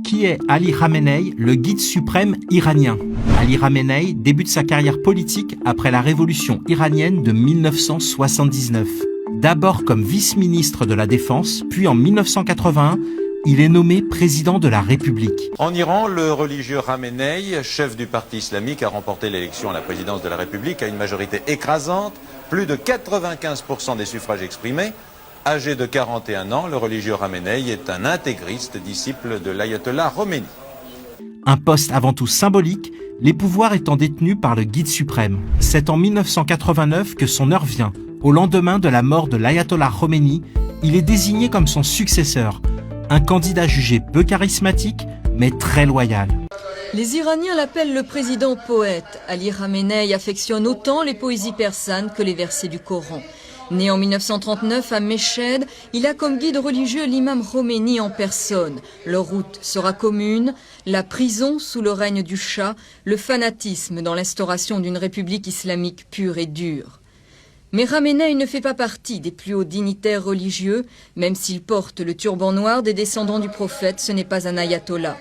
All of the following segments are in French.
Qui est Ali Khamenei, le guide suprême iranien? Ali Khamenei débute sa carrière politique après la révolution iranienne de 1979. D'abord comme vice-ministre de la Défense, puis en 1981, il est nommé président de la République. En Iran, le religieux Khamenei, chef du parti islamique, a remporté l'élection à la présidence de la République à une majorité écrasante, plus de 95% des suffrages exprimés. Âgé de 41 ans, le religieux Khamenei est un intégriste, disciple de l'ayatollah Khomeini. Un poste avant tout symbolique, les pouvoirs étant détenus par le guide suprême. C'est en 1989 que son heure vient. Au lendemain de la mort de l'ayatollah Khomeini, il est désigné comme son successeur. Un candidat jugé peu charismatique, mais très loyal. Les Iraniens l'appellent le président poète. Ali Khamenei affectionne autant les poésies persanes que les versets du Coran. Né en 1939 à Meshed, il a comme guide religieux l'imam Khomeini en personne. Leur route sera commune, la prison sous le règne du Shah, le fanatisme dans l'instauration d'une république islamique pure et dure. Mais Khamenei ne fait pas partie des plus hauts dignitaires religieux, même s'il porte le turban noir des descendants du prophète, ce n'est pas un ayatollah.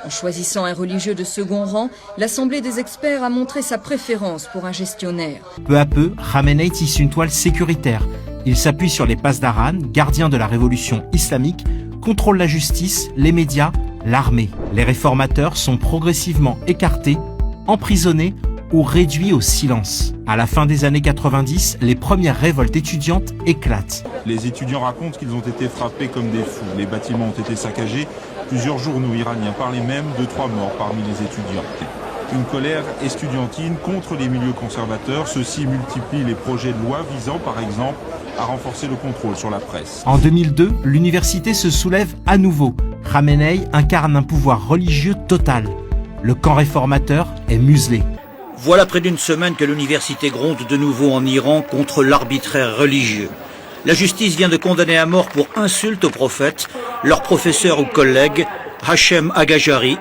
En choisissant un religieux de second rang, l'Assemblée des experts a montré sa préférence pour un gestionnaire. Peu à peu, Khamenei tisse une toile sécuritaire. Il s'appuie sur les Pasdaran, gardiens de la révolution islamique, contrôle la justice, les médias, l'armée. Les réformateurs sont progressivement écartés, emprisonnés ou réduits au silence. À la fin des années 90, les premières révoltes étudiantes éclatent. Les étudiants racontent qu'ils ont été frappés comme des fous. Les bâtiments ont été saccagés. Plusieurs journaux iraniens parlaient même de 3 morts parmi les étudiants. Une colère estudiantine contre les milieux conservateurs. Ceux-ci multiplient les projets de loi visant, par exemple, à renforcer le contrôle sur la presse. En 2002, l'université se soulève à nouveau. Khamenei incarne un pouvoir religieux total. Le camp réformateur est muselé. Voilà près d'une semaine que l'université gronde de nouveau en Iran contre l'arbitraire religieux. La justice vient de condamner à mort pour insulte au prophète leur professeur ou collègue Hachem Agajari.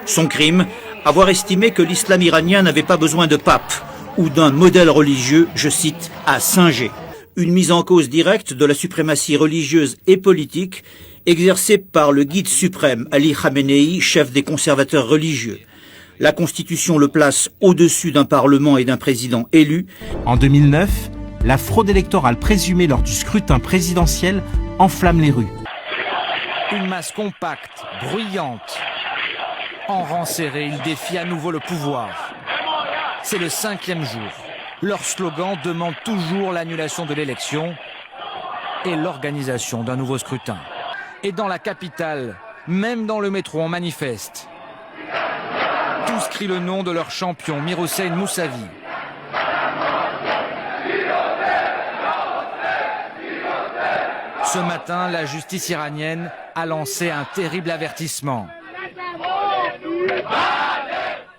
Son crime, avoir estimé que l'islam iranien n'avait pas besoin de pape ou d'un modèle religieux, je cite, à singer. Une mise en cause directe de la suprématie religieuse et politique exercée par le guide suprême Ali Khamenei, chef des conservateurs religieux. La Constitution le place au-dessus d'un Parlement et d'un président élu. En 2009, la fraude électorale présumée lors du scrutin présidentiel enflamme les rues. Une masse compacte, bruyante. En rang serré, ils défient à nouveau le pouvoir. C'est le 5e jour. Leur slogan demande toujours l'annulation de l'élection et l'organisation d'un nouveau scrutin. Et dans la capitale, même dans le métro, on manifeste. Tous crient le nom de leur champion, Mir Hossein Mousavi. Ce matin, la justice iranienne a lancé un terrible avertissement.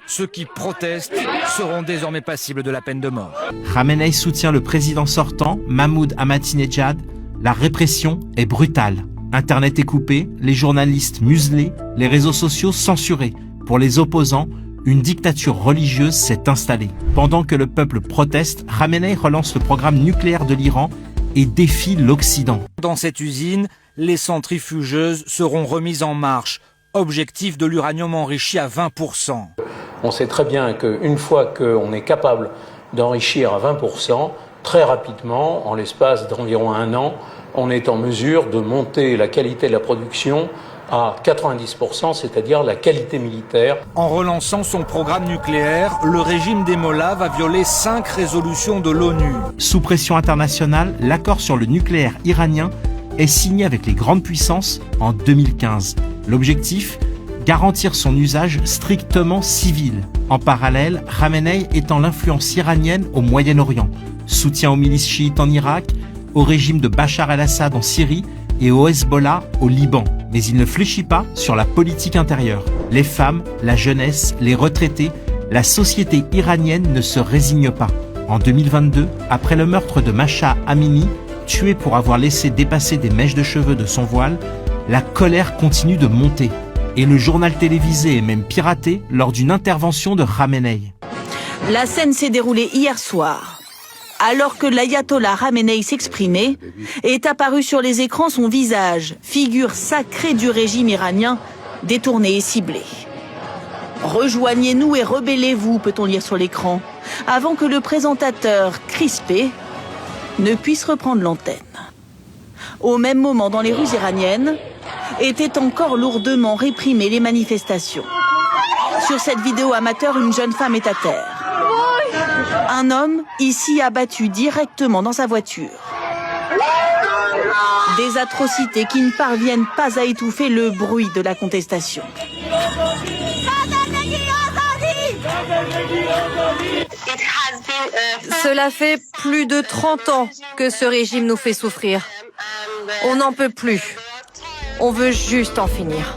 Ceux qui protestent seront désormais passibles de la peine de mort. Khamenei soutient le président sortant, Mahmoud Ahmadinejad. La répression est brutale. Internet est coupé, les journalistes muselés, les réseaux sociaux censurés. Pour les opposants, une dictature religieuse s'est installée. Pendant que le peuple proteste, Khamenei relance le programme nucléaire de l'Iran et défie l'Occident. Dans cette usine, les centrifugeuses seront remises en marche. Objectif de l'uranium enrichi à 20%. On sait très bien qu'une fois qu'on est capable d'enrichir à 20%, très rapidement, en l'espace d'environ 1 an, on est en mesure de monter la qualité de la production à 90%, c'est-à-dire la qualité militaire. En relançant son programme nucléaire, le régime des Mollahs va violer 5 résolutions de l'ONU. Sous pression internationale, l'accord sur le nucléaire iranien est signé avec les grandes puissances en 2015. L'objectif, garantir son usage strictement civil. En parallèle, Khamenei étend l'influence iranienne au Moyen-Orient, soutien aux milices chiites en Irak, au régime de Bachar el-Assad en Syrie et au Hezbollah au Liban. Mais il ne fléchit pas sur la politique intérieure. Les femmes, la jeunesse, les retraités, la société iranienne ne se résigne pas. En 2022, après le meurtre de Mahsa Amini, tué pour avoir laissé dépasser des mèches de cheveux de son voile, la colère continue de monter. Et le journal télévisé est même piraté lors d'une intervention de Khamenei. La scène s'est déroulée hier soir. Alors que l'ayatollah Khamenei s'exprimait, est apparu sur les écrans son visage, figure sacrée du régime iranien, détournée et ciblée. Rejoignez-nous et rebellez-vous, peut-on lire sur l'écran, avant que le présentateur, crispé, ne puisse reprendre l'antenne. Au même moment, dans les rues iraniennes, étaient encore lourdement réprimées les manifestations. Sur cette vidéo amateur, une jeune femme est à terre. Un homme, ici abattu directement dans sa voiture. Des atrocités qui ne parviennent pas à étouffer le bruit de la contestation. Cela fait plus de 30 ans que ce régime nous fait souffrir. On n'en peut plus. On veut juste en finir.